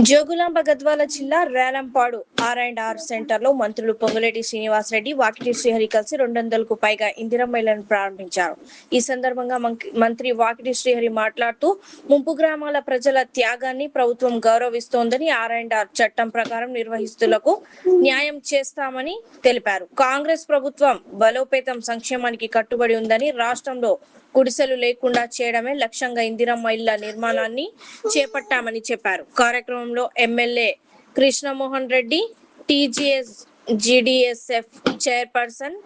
జోగులాంబ గద్వాల జిల్లా రేలంపాడు R&R సెంటర్లో మంత్రులు పొంగులేటి శ్రీనివాసరెడ్డి, వాకిటి శ్రీహరి కలిసి 200కు పైగా ఇందిరమ్మ ఇళ్లను ప్రారంభించారు. ఈ సందర్భంగా మంత్రి వాకిటి శ్రీహరి మాట్లాడుతూ ముంపు గ్రామాల ప్రజల త్యాగాన్ని ప్రభుత్వం గౌరవిస్తోందని, R&R చట్టం ప్రకారం నిర్వహిస్తులకు న్యాయం చేస్తామని తెలిపారు. కాంగ్రెస్ ప్రభుత్వం బలోపేతం సంక్షేమానికి కట్టుబడి ఉందని, రాష్ట్రంలో గుడిసెలు లేకుండా చేయడమే లక్ష్యంగా ఇందిరమ్మ ఇళ్ల నిర్మాణాన్ని చేపట్టామని చెప్పారు. కార్యక్రమంలో MLA Krishnamohan Reddy, TGS GDSF chairperson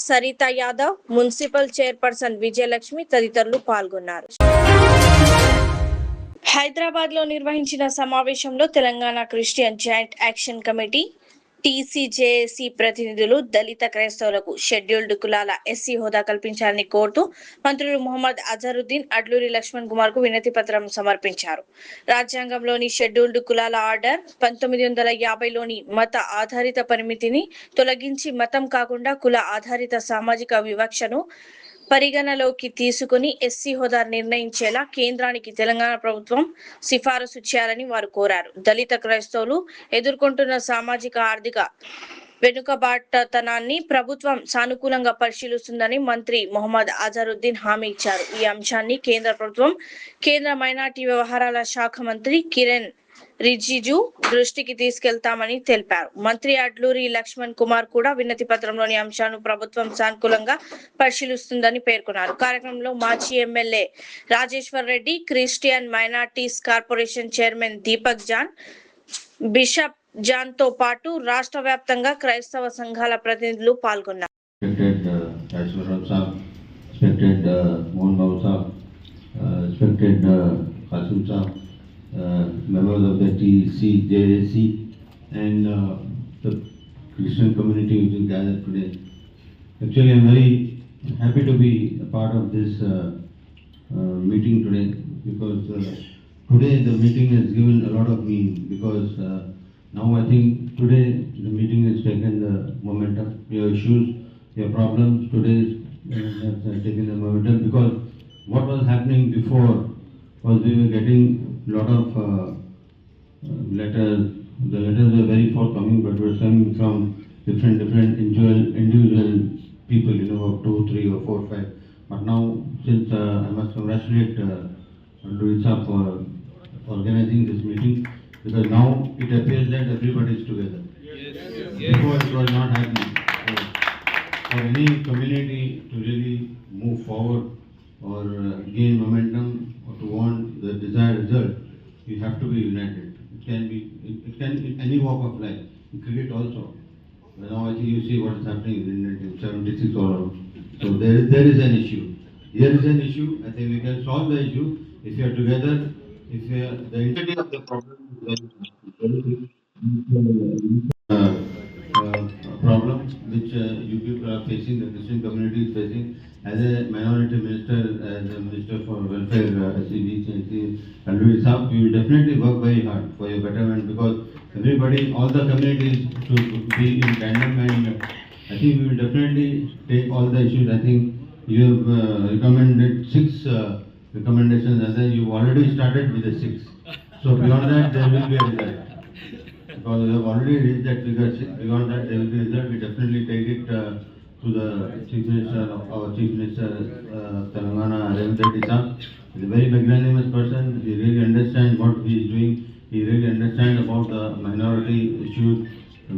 Saritha Yadav, municipal chairperson Vijayalakshmi తదితరులు పాల్గొన్నారు. హైదరాబాద్ లో నిర్వహించిన సమావేశంలో Telangana Christian joint action committee, TCJC ప్రతినిధులు దళిత క్రైస్తవులకు షెడ్యూల్డ్ కులాల SC హోదా కల్పించాలని కోరుతూ మంత్రులు మొహమ్మద్ అజరుద్దీన్, అడ్లూరి లక్ష్మణ్ కుమార్ కు వినతి పత్రం సమర్పించారు. రాజ్యాంగంలోని షెడ్యూల్డ్ కులాల ఆర్డర్ 1950లోని మత ఆధారిత పరిమితిని తొలగించి మతం కాకుండా కుల ఆధారిత సామాజిక వివక్షను పరిగణలోకి తీసుకుని SC హోదా నిర్ణయించేలా కేంద్రానికి తెలంగాణ ప్రభుత్వం సిఫారసు చేయాలని వారు కోరారు. దళిత క్రైస్తవులు ఎదుర్కొంటున్న సామాజిక ఆర్థిక వెనుకబాటుతనాన్ని ప్రభుత్వం సానుకూలంగా పరిశీలిస్తుందని మంత్రి మొహమ్మద్ అజరుద్దీన్ హామీ ఇచ్చారు. ఈ అంశాన్ని కేంద్ర ప్రభుత్వం, కేంద్ర మైనార్టీ వ్యవహారాల శాఖ మంత్రి కిరణ్ రిజిజు దృష్టికి తీసుకెళ్తామని తెలిపారు. మంత్రి అడ్లూరి లక్ష్మణ్ కుమార్ కూడా వినతి పత్రంలోని అంశాలను ప్రభుత్వం సానుకూలంగా పరిశీలిస్తుందని పేర్కొన్నారు. కార్యక్రమంలో మాజీ MLA Rajeshwar Reddy, Christian minorities corporation chairman Deepak John, bishop John తో పాటు రాష్ట్ర వ్యాప్తంగా క్రైస్తవ సంఘాల ప్రతినిధులు పాల్గొన్నారు. Members of the TCJC and the Christian community which is gathered today. Actually, I am very happy to be a part of this meeting today because today the meeting has given a lot of meaning because now I think today the meeting has taken the momentum. Your issues, your problems today has taken the momentum because what was happening before was we were getting lot of letters. The letters were very forthcoming, but were coming from different individual people, you know, of 2, 3 or 4, 5. But now, since I must congratulate Louis for organizing this meeting, because now it appears that everybody is together. Yes. Before it was not happening. So, for any community to really move forward or gain momentum or to want the desired result, you have to be united. It can in any walk of life. In cricket also. Now I think you see what is happening in 1976 all around. So there is an issue. Here is an issue. I think we can solve the issue if you are together. If you are, the entity of the problem problem which you people are facing, the Christian community is facing. As a minority minister, as a minister for welfare, and we will definitely work very hard for your betterment because everybody, all the communities should be in tandem, and I think we will definitely take all the issues. I think you have recommended 6 recommendations, and then you already started with the 6. So beyond that, there will be a result. Because we have already reached that figure 6. Beyond that, there will be a result. We definitely take it to the Chief Minister, our Chief Minister, Telangana, Revanth Reddy sir. He is a very magnanimous person. He really understands what he is doing. He really understands about the minority issues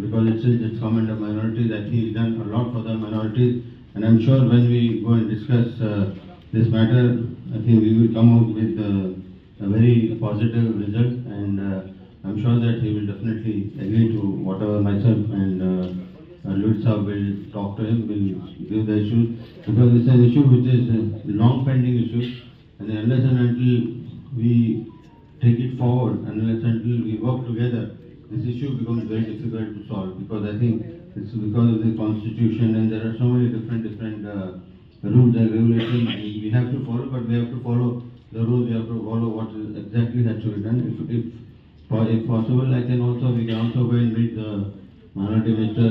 because it's comment of minorities that he has done a lot for the minorities. And I'm sure when we go and discuss this matter, I think we will come out with a very positive result. And I'm sure that he will definitely agree to whatever myself and Louis will talk to him, will give the issue because it's an issue which is a long pending issue, and unless and until we take it forward, unless until we work together, this issue becomes very difficult to solve because I think it's because of the constitution and there are so many different rules and regulations we have to follow, but we have to follow the rules, we have to follow what is exactly has to be done. If possible, we can also go and meet the Minority Minister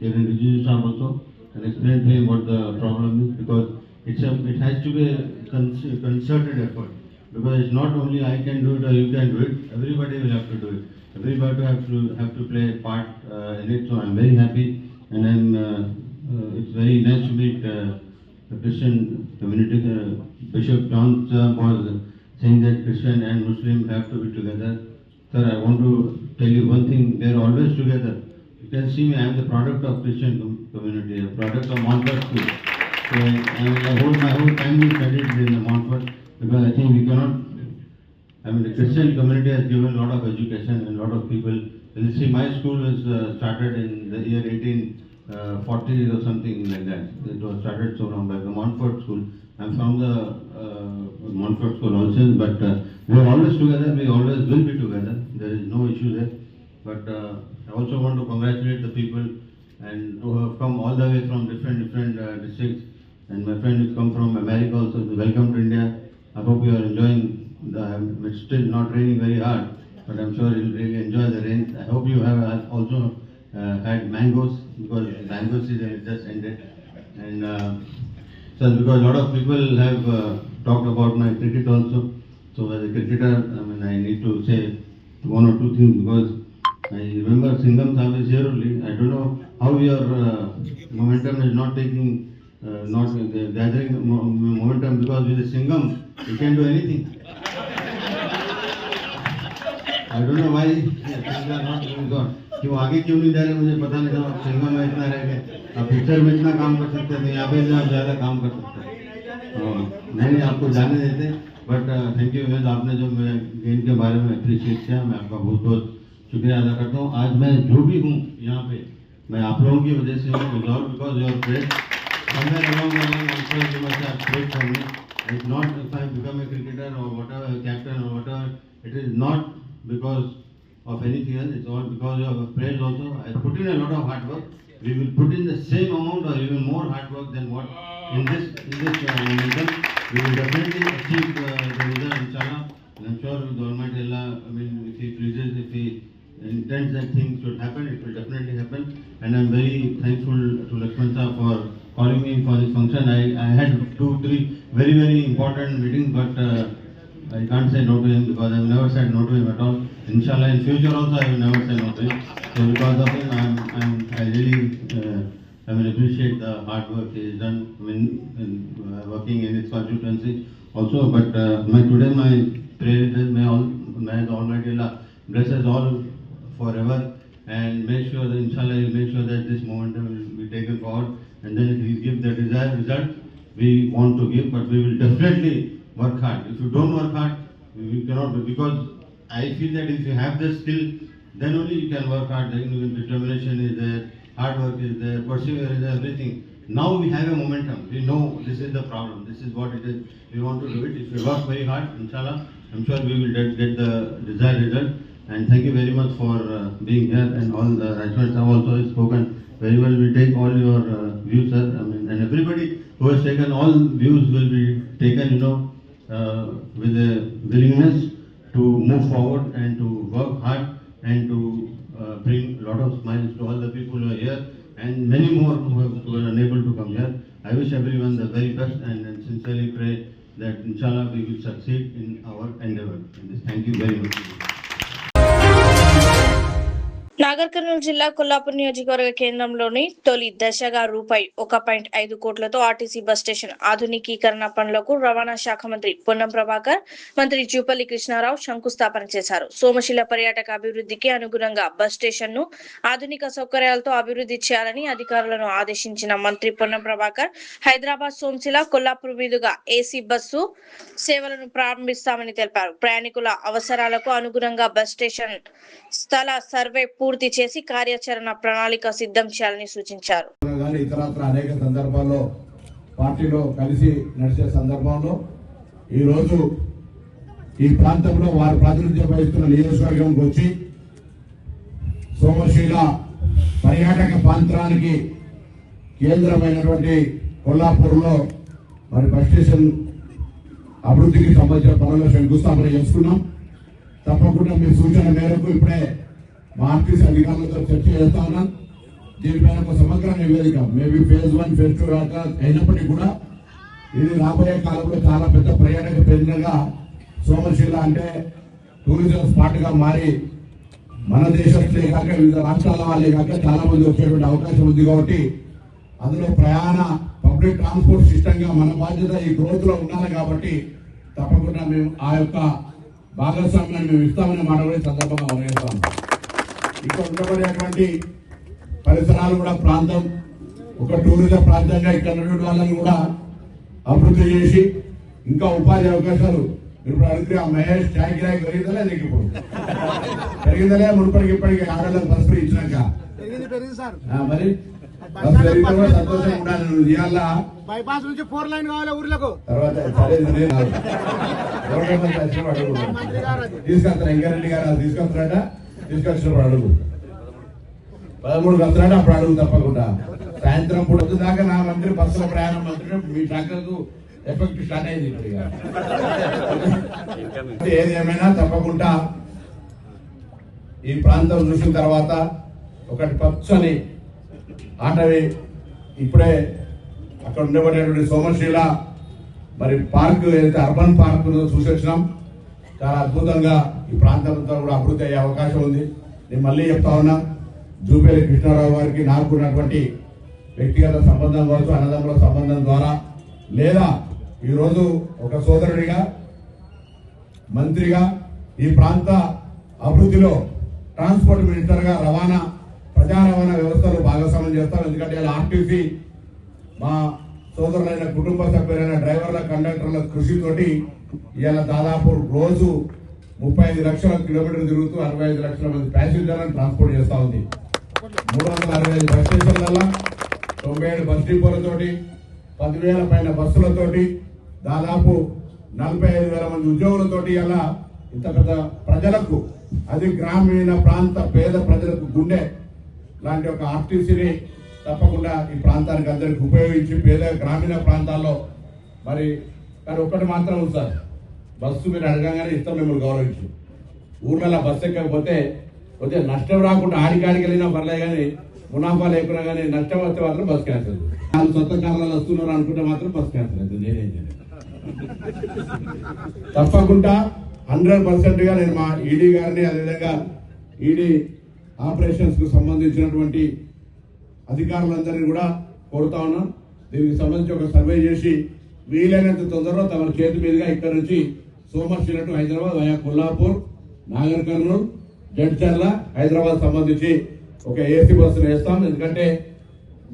Kiran Rijiju also and explain to him what the problem is because it has to be a concerted effort. because it's not only I can do it or you can do it. Everybody will have to do it. Everybody have to play a part in it. So I'm very happy, and it's very nice to meet the Christian community. Bishop John was saying that Christian and Muslim have to be together. Sir, I want to tell you one thing. They are always together. You can see me. I am the product of Christian community, a product of Montfort School. So my whole family studied in the Montfort, because I think we cannot. I mean, the Christian community has given a lot of education and a lot of people. You see, my school was started in the year 1840s or something like that. It was started so long back, the Montfort School. I'm from the Montfort School also, but we are always together. We always will be together. There is no issue there. But I also want to congratulate the people and who have come all the way from different districts. And my friend who's come from America also, welcome to India. I hope you are enjoying. It's still not raining very hard, but I'm sure you'll really enjoy the rain. I hope you have also had mangoes, because mango season is just ended. And so because a lot of people have talked about my cricket also. So as a cricketer, I mean, I need to say one or two things, because I remember Singham Sahib is here only. I don't know how your momentum is not taking, not gathering momentum, because with the Singham, you can do anything. I don't know why things are not going on. क्यों आगे क्यों नहीं जा रहे मुझे पता नहीं था. सिंगम में इतना रह गए, आप पिक्चर में इतना काम कर सकते थे, यहाँ पे आप ज़्यादा काम कर सकते हैं. नहीं आपको जाने देते. बट थैंक यू वेल, आपने जो मेरे गेम के बारे में अप्रिशिएट किया, मैं आपका बहुत बहुत शुक्रिया अदा करता हूँ. आज मैं जो भी हूँ यहाँ पे, मैं आप लोगों की वजह से हूँ, because your press somewhere along the line, I'm sure you must have prayed for me. It's not if I become a cricketer or whatever, captain or whatever, it is not because of anything else, it's all because of prayers also. I put in a lot of hard work. We will put in the same amount or even more hard work than what in this momentum. We will definitely achieve the result, inshallah. And I'm sure with Almighty Allah, I mean, if He pleases, if He intends that things should happen, it will definitely happen. And I'm very thankful to Lakshman Sir for calling me for this function. I had 2-3 very important meetings, but I can't say no to him, because I've never said no to him at all. Inshallah, in future also I will never say no to him. So because of him, I really appreciate the hard work he has done working in his constituency also. But today my prayer is, may the Almighty Allah bless us all forever, and make sure that inshallah He'll make sure that this momentum will be taken forward, and then He'll give the desired result we want to give. But we will definitely work hard. If you don't work hard, we cannot do, because I feel that if you have the skill, then only you can work hard. Then determination is there, hard work is there, perseverance is there, everything. Now we have a momentum. We know this is the problem. This is what it is. We want to do it. If we work very hard, inshallah, I'm sure we will get the desired result. And thank you very much for being here, and all the Rajmans have also spoken very well. We take all your views, sir. I mean, and everybody who has taken, all views will be taken, with a willingness to move forward and to work hard and to bring a lot of smiles to all the people who are here, and many more who are unable to come here. I wish everyone the very best, and sincerely pray that inshallah we will succeed in our endeavor. Thank you very much. Nagar Kurnool జిల్లా కొల్లాపూర్ నియోజకవర్గ కేంద్రంలోని తొలి దశగా రూపాయి 1.5 కోట్లతో RTC bus station ఆధునికీకరణ పనులకు రవాణా శాఖ మంత్రి పొన్నం ప్రభాకర్, మంత్రి జూపల్లి కృష్ణారావు శంకుస్థాపన చేశారు. సోమశిల పర్యాటక అభివృద్ధికి అనుగుణంగా బస్ స్టేషన్ ను ఆధునిక సౌకర్యాలతో అభివృద్ధి చేయాలని అధికారులను ఆదేశించిన మంత్రి పొన్నం ప్రభాకర్, హైదరాబాద్ సోమశిల కొల్లాపూర్ మీదుగా ఏసీ బస్సు సేవలను ప్రారంభిస్తామని తెలిపారు. ప్రయాణికుల అవసరాలకు అనుగుణంగా బస్ స్టేషన్ స్థల సర్వే పూర్తి చేసి కార్యాచరణ ప్రణాళిక సిద్ధం చేయాలని సూచించారు. ఇతరత్ర అనేక సందర్భాల్లో పార్టీలో కలిసి నడిచే సందర్భంలో ఈ రోజు ఈ ప్రాంతంలో వారు ప్రాతినిధ్యం వహిస్తున్న నియోజకవర్గంకి వచ్చి సోమశీల పర్యాటక ప్రాంతానికి కేంద్రమైనటువంటి కొల్లాపూర్లో మరి బస్ స్టేషన్ అభివృద్ధికి సంబంధించిన పనుల్లో శంకుస్థాపన చేసుకున్నాం. తప్పకుండా మీ సూచన మేరకు ఇప్పుడే మా ఆర్టీసీ అధికారులతో చర్చ చేస్తా ఉన్నాం. దీనిపైన ఒక సమగ్ర నివేదిక మేబీ ఫేజ్ 1 ఫేజ్ 2 అయినప్పటికీ కూడా ఇది రాబోయే కాలంలో చాలా పెద్ద పర్యాటక కేంద్రంగా సోమశిల అంటే టూరిజం స్పాట్ గా మారి మన దేశస్తులే కాక వివిధ రాష్ట్రాల వాళ్ళే కాక చాలా మంది వచ్చేటువంటి అవకాశం ఉంది కాబట్టి అందులో ప్రయాణ పబ్లిక్ ట్రాన్స్పోర్ట్ సిస్టమ్ గా మన బాధ్యత ఈ గ్రోత్ లో ఉండాలి కాబట్టి తప్పకుండా మేము ఆ యొక్క భాగస్వామ్యాన్ని మేము ఇస్తామనే మాట కూడా సందర్భంగా ఉదయిస్తాం. ఇక్కడ ఉండబడేటువంటి పరిసరాలు కూడా ప్రాంతం ఒక టూరిజం ప్రాంతంగా ఇక్కడ ఉన్నటువంటి వాళ్ళని కూడా అభివృద్ధి చేసి ఇంకా ఉపాధి అవకాశాలు ఇప్పుడు అడిగితే ఆ మహేష్ ట్యాంక్ ర్యాక్ పెరిగిందలే నీకు ఇప్పుడు పెరిగిందలే మునుపటికి ఇప్పటికి ఆడలకు బస్సు ఇచ్చినాక మరి బస్సు పెరిగిన కూడా సంతోషంగా ఉండాలి. నువ్వు ఇవాళ బైపాస్ నుంచి 4 లైన్ కావాలి ఊర్లకు. తర్వాత తీసుకొస్తాను వెంకరెడ్డి గారు అది తీసుకొస్తారట తీసుకొచ్చినప్పుడు అడుగు 13 వస్తున్నాడు అప్పుడు అడుగు తప్పకుండా. సాయంత్రం పూట దాకా నా మంత్రి బస్సుల ప్రయాణం మంత్రి మీ ట్రాక్టర్కు ఎఫెక్ట్ స్టార్ట్ అయింది ఇప్పుడు. ఏది ఏమైనా తప్పకుండా ఈ ప్రాంతం చూసిన తర్వాత ఒకటి పచ్చని ఆటవి ఇప్పుడే అక్కడ ఉండబడేటువంటి సోమశీల మరి పార్క్ ఏదైతే అర్బన్ పార్క్ చూసి వచ్చినాం. చాలా అద్భుతంగా ఈ ప్రాంతంతో కూడా అభివృద్ధి అయ్యే అవకాశం ఉంది. నేను మళ్ళీ చెప్తా ఉన్నా, జూపేలి కృష్ణారావు గారికి నాకు ఉన్నటువంటి వ్యక్తిగత సంబంధం కావచ్చు, అన్నదమ్ముల సంబంధం ద్వారా లేదా ఈరోజు ఒక సోదరుడిగా మంత్రిగా ఈ ప్రాంత అభివృద్ధిలో ట్రాన్స్పోర్ట్ మినిస్టర్ గా రవాణా ప్రజా రవాణా వ్యవస్థలో భాగస్వామ్యం చేస్తాం. ఎందుకంటే ఇలా ఆర్టీసీ మా సోదరులైన కుటుంబ సభ్యులైన డ్రైవర్ల కండక్టర్ల కృషితోటి ఇవాళ దాదాపు రోజు 35 లక్షల కిలోమీటర్లు తిరుగుతూ 65 లక్షల మంది ప్యాసింజర్లను ట్రాన్స్పోర్ట్ చేస్తా ఉంది. 365 బస్ స్టేషన్ల 97 బస్ డిపోలతోటి 10,000 పైన బస్సులతోటి దాదాపు 45,000 మంది ఉద్యోగులతోటి ఇలా ఇంత పెద్ద ప్రజలకు, అది గ్రామీణ ప్రాంత పేద ప్రజలకు గుండె లాంటి ఒక ఆర్టీసీని తప్పకుండా ఈ ప్రాంతానికి అందరికి ఉపయోగించి పేద గ్రామీణ ప్రాంతాల్లో మరి కానీ ఒక్కటి మాత్రం ఉంది సార్, బస్సు మీరు అడగగానే ఇస్తాం మిమ్మల్ని గౌరవించి. ఊర్లలో బస్సు ఎక్కకపోతే కొద్దిగా నష్టం రాకుండా ఆడికాడికి వెళ్ళినా పర్లేదు కానీ మునాఫా లేకున్నా కానీ నష్టం వస్తే మాత్రం బస్ క్యాన్సిల్. వాళ్ళు సొంత కారణాలు వస్తున్నారు అనుకుంటే మాత్రం బస్ క్యాన్సిల్ అవుతుంది. నేనేం చేయలేదు. తప్పకుండా 100% గా నేను మా ఈడీ గారిని అదేవిధంగా ఈడీ ఆపరేషన్స్ కు సంబంధించినటువంటి అధికారులందరినీ కూడా కోరుతా ఉన్నాం. దీనికి సంబంధించి ఒక సర్వే చేసి వీలైనంత తొందరలో తమ చేతి మీదుగా ఇక్కడ నుంచి సోమశిల టు హైదరాబాద్ వయా కొల్లాపూర్, నాగర్ కర్నూలు, జడ్చర్ల, హైదరాబాద్ సంబంధించి ఒక ఏసీ బస్సులు వేస్తాం. ఎందుకంటే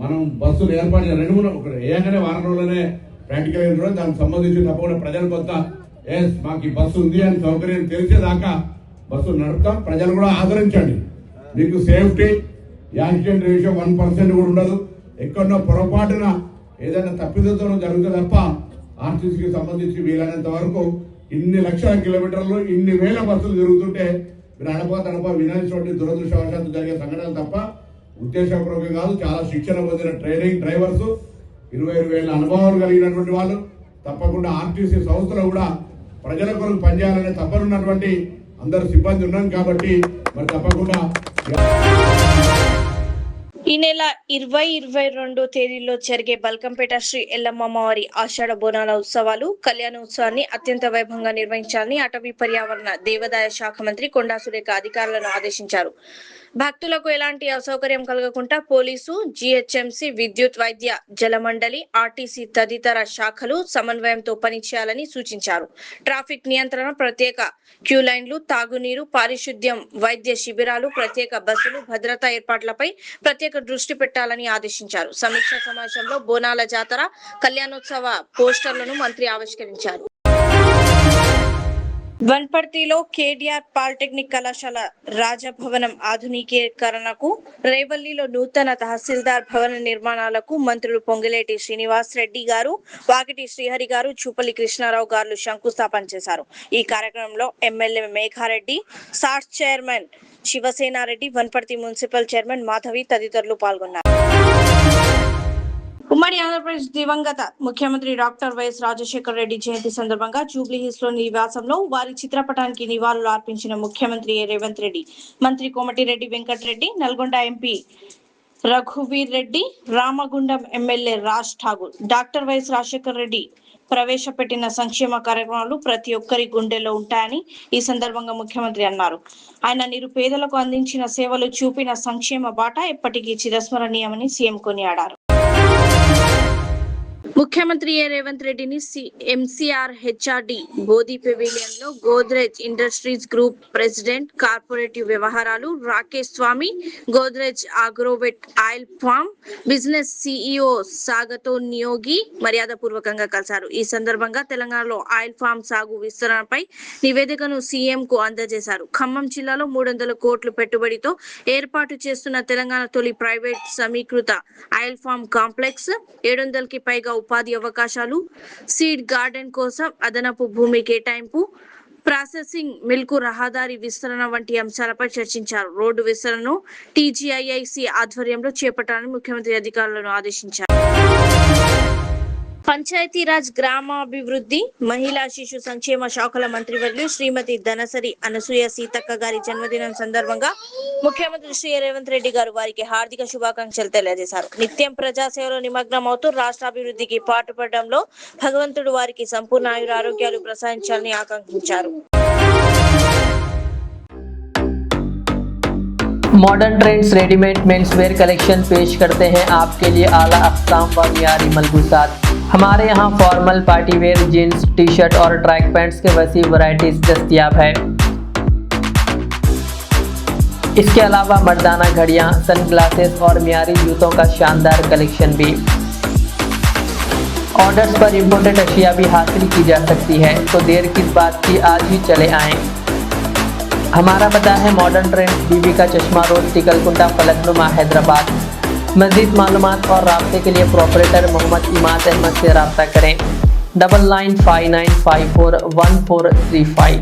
మనం బస్సులు ఏర్పాటు చేయాలి. 2-3 ఏకంగానే వారం రోజులనే ప్రాక్టికల్ అయిన రోజు దానికి సంబంధించి తప్పకుండా ప్రజలు కొంత మాకు ఈ బస్సు ఉంది అని సౌకర్యం తెలిసేదాకా బస్సులు నడుపుతాం. ప్రజలు కూడా ఆదరించండి. మీకు సేఫ్టీ యాక్సిడెంట్ రేషియో 1% కూడా ఉండదు. ఎక్కడో పొరపాటున ఏదైనా తప్పిదతో జరుగుతుంది తప్ప ఆర్టీసీకి సంబంధించి వీలైనంత వరకు ఇన్ని లక్షల కిలోమీటర్లు ఇన్ని వేల బస్సులు తిరుగుతుంటే మీరు అడపా వినాల్సినటువంటి దురదృష్టవశాత్తు జరిగే సంఘటనలు తప్ప ఉద్దేశపూర్వకం కాదు. చాలా శిక్షణ పొందిన ట్రైనింగ్ డ్రైవర్స్, 20,000 అనుభవాలు కలిగినటువంటి వాళ్ళు తప్పకుండా ఆర్టీసీ సంస్థలో కూడా ప్రజల కొరకు పనిచేయాలనే తప్పనున్నటువంటి అందరు సిబ్బంది ఉన్నాం కాబట్టి మరి తప్పకుండా ఈ నెల 20-22 తేదీల్లో జరిగే బల్కంపేట శ్రీ ఎల్లమ్మవారి ఆషాఢ బోనాల ఉత్సవాలు కళ్యాణోత్సవాన్ని అత్యంత వైభవంగా నిర్వహించాలని అటవీ పర్యావరణ దేవాదాయ శాఖ మంత్రి కొండా సురేఖ అధికారులను ఆదేశించారు. భక్తులకు ఎలాంటి అసౌకర్యం కలగకుండా పోలీసు, జీహెచ్ఎంసీ, విద్యుత్, వైద్య, జలమండలి, ఆర్టీసీ తదితర శాఖలు సమన్వయంతో పనిచేయాలని సూచించారు. ట్రాఫిక్ నియంత్రణ, ప్రత్యేక క్యూ లైన్లు, తాగునీరు, పారిశుద్ధ్యం, వైద్య శిబిరాలు, ప్రత్యేక బస్సులు, భద్రతా ఏర్పాట్లపై ప్రత్యేక దృష్టి పెట్టాలని ఆదేశించారు. సమీక్ష సమావేశంలో బోనాల జాతర, కళ్యాణోత్సవ పోస్టర్లను మంత్రి ఆవిష్కరించారు. వన్పర్తిలో కేడీఆర్ పాలిటెక్నిక్ కళాశాల రాజభవనం ఆధునికీకరణకు, రేవల్లిలో నూతన తహసీల్దార్ భవన నిర్మాణాలకు మంత్రులు పొంగిలేటి శ్రీనివాస్ రెడ్డి గారు, వాకిటి శ్రీహరి గారు, చూపల్లి కృష్ణారావు గారు శంకుస్థాపన చేశారు. ఈ కార్యక్రమంలో MLA Megha Reddy, SATS chairman Shiva Sena Reddy, Wanaparthy municipal chairman Madhavi తదితరులు పాల్గొన్నారు. ఉమ్మడి ఆంధ్రప్రదేశ్ దివంగత ముఖ్యమంత్రి డాక్టర్ వైఎస్ రాజశేఖర రెడ్డి జయంతి సందర్భంగా జూబ్లీహిల్స్ లోని నివాసంలో వారి చిత్రపటానికి నివాళులు అర్పించిన ముఖ్యమంత్రి రేవంత్ రెడ్డి, మంత్రి కోమటిరెడ్డి వెంకటరెడ్డి, నల్గొండ ఎంపీ రఘువీర్ రెడ్డి, రామగుండం ఎమ్మెల్యే రాజ్ ఠాగూర్, డాక్టర్ వైఎస్ రాజశేఖర రెడ్డి ప్రవేశపెట్టిన సంక్షేమ కార్యక్రమాలు ప్రతి ఒక్కరి గుండెల్లో ఉంటాయని ఈ సందర్భంగా ముఖ్యమంత్రి అన్నారు. ఆయన నిరుపేదలకు అందించిన సేవలు చూపిన సంక్షేమ బాట ఎప్పటికీ చిరస్మరణీయమని సీఎం కొనియాడారు. ముఖ్యమంత్రి రేవంత్ రెడ్డిని ఎంసీఆర్ హెచ్ఆర్డి బోధి పెవిలియన్ లో Godrej industries group president corporative వ్యవహారాలు Rakesh Swamy, Godrej Agrovet oil farm business CEO Sougata Niyogi మర్యాదపూర్వకంగా కలిశారు. ఈ సందర్భంగా తెలంగాణలో ఆయిల్ ఫార్మ్ సాగు విస్తరణపై నివేదికను సీఎం కు అందజేశారు. ఖమ్మం జిల్లాలో 300 కోట్ల పెట్టుబడితో ఏర్పాటు చేస్తున్న తెలంగాణ తొలి ప్రైవేట్ సమీకృత ఆయిల్ ఫార్మ్ కాంప్లెక్స్, 700కి పైగా ఉపాధి అవకాశాలు, సీడ్ గార్డెన్ కోసం అదనపు భూమి కేటాయింపు, ప్రాసెసింగ్ మిల్క్ రహదారి విస్తరణ వంటి అంశాలపై చర్చించారు. రోడ్డు విస్తరణను టీజీఐఐసి ఆధ్వర్యంలో చేపట్టాలని ముఖ్యమంత్రి అధికారులను ఆదేశించారు. పంచాయతీరాజ్ గ్రామాభివృద్ధి మహిళా శిశు సంక్షేమ శాఖల మంత్రివర్యులు శ్రీమతి ధనసరి అనసూయ సీతక్క గారి జన్మదినం సందర్భంగా ముఖ్యమంత్రి శ్రీ రేవంత్ రెడ్డి గారు వారికి హార్దిక శుభాకాంక్షలు తెలియజేశారు. నిత్యం ప్రజాసేవలో నిమగ్నమవుతూ రాష్ట్రాభివృద్ధికి పాటుపడడంలో భగవంతుడు వారికి సంపూర్ణ ఆయురారోగ్యాలు ప్రసాదించాలని ఆకాంక్షించారు. Modern trends readymade men's wear collection पेश करते हैं आपके लिए आला अक़साम व मियारी मलबूसात। हमारे यहाँ formal party wear jeans T shirt और ट्रैक पैंट्स के वसी वैरायटीज दस्तयाब है। इसके अलावा मर्दाना घड़ियाँ, सन ग्लासेस और मियारी जूतों का शानदार कलेक्शन भी। ऑर्डर्स पर इम्पोर्टेड अशिया भी हासिल की जा सकती है, तो देर किस बात की, आज ही चले आएँ। हमारा पता है मॉडर्न ट्रेंड्स बीबी का चश्मा रोड, टिकलकुंडा, फलकनुमा, हैदराबाद। मज़ीद मालूमात और राब्ते के लिए प्रोपरेटर मोहम्मद इमाद अहमद से रब्ता करें 9959541435।